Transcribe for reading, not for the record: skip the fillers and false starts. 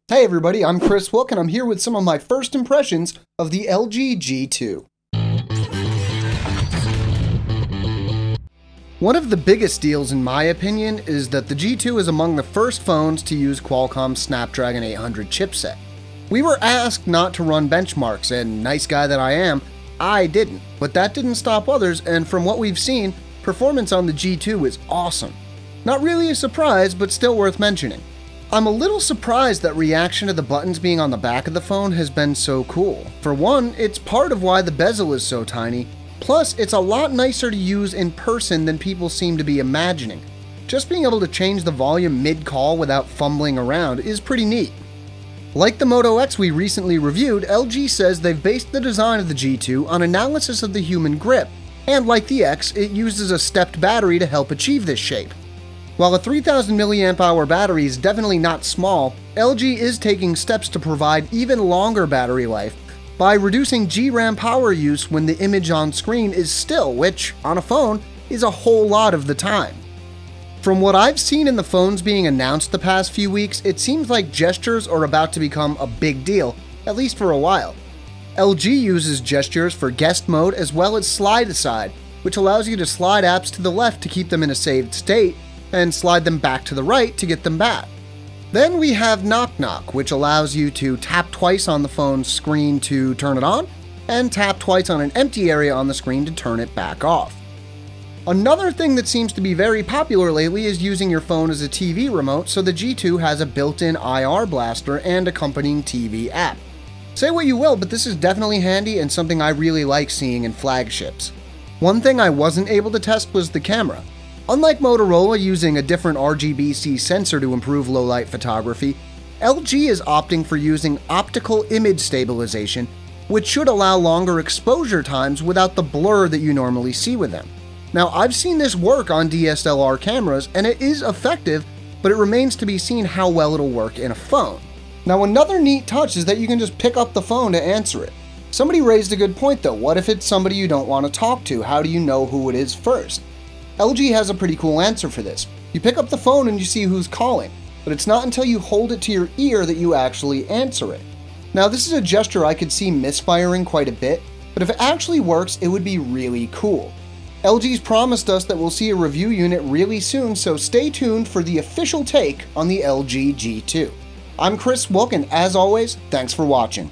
Hey everybody, I'm Kris and I'm here with some of my first impressions of the LG G2. One of the biggest deals in my opinion is that the G2 is among the first phones to use Qualcomm's Snapdragon 800 chipset. We were asked not to run benchmarks, and nice guy that I am, I didn't. But that didn't stop others, and from what we've seen, performance on the G2 is awesome. Not really a surprise, but still worth mentioning. I'm a little surprised that reaction to the buttons being on the back of the phone has been so cool. For one, it's part of why the bezel is so tiny, plus it's a lot nicer to use in person than people seem to be imagining. Just being able to change the volume mid-call without fumbling around is pretty neat. Like the Moto X we recently reviewed, LG says they've based the design of the G2 on analysis of the human grip, and like the X, it uses a stepped battery to help achieve this shape. While a 3000 mAh battery is definitely not small, LG is taking steps to provide even longer battery life by reducing GRAM power use when the image on screen is still, which, on a phone, is a whole lot of the time. From what I've seen in the phones being announced the past few weeks, it seems like gestures are about to become a big deal, at least for a while. LG uses gestures for guest mode as well as slide aside, which allows you to slide apps to the left to keep them in a saved state, and slide them back to the right to get them back. Then we have Knock Knock, which allows you to tap twice on the phone's screen to turn it on, and tap twice on an empty area on the screen to turn it back off. Another thing that seems to be very popular lately is using your phone as a TV remote, so the G2 has a built-in IR blaster and accompanying TV app. Say what you will, but this is definitely handy and something I really like seeing in flagships. One thing I wasn't able to test was the camera. Unlike Motorola using a different RGB-C sensor to improve low-light photography, LG is opting for using optical image stabilization, which should allow longer exposure times without the blur that you normally see with them. Now, I've seen this work on DSLR cameras, and it is effective, but it remains to be seen how well it'll work in a phone. Now, another neat touch is that you can just pick up the phone to answer it. Somebody raised a good point though. What if it's somebody you don't want to talk to? How do you know who it is first? LG has a pretty cool answer for this. You pick up the phone and you see who's calling, but it's not until you hold it to your ear that you actually answer it. Now, this is a gesture I could see misfiring quite a bit, but if it actually works, it would be really cool. LG's promised us that we'll see a review unit really soon, so stay tuned for the official take on the LG G2. I'm Kris, and as always, thanks for watching.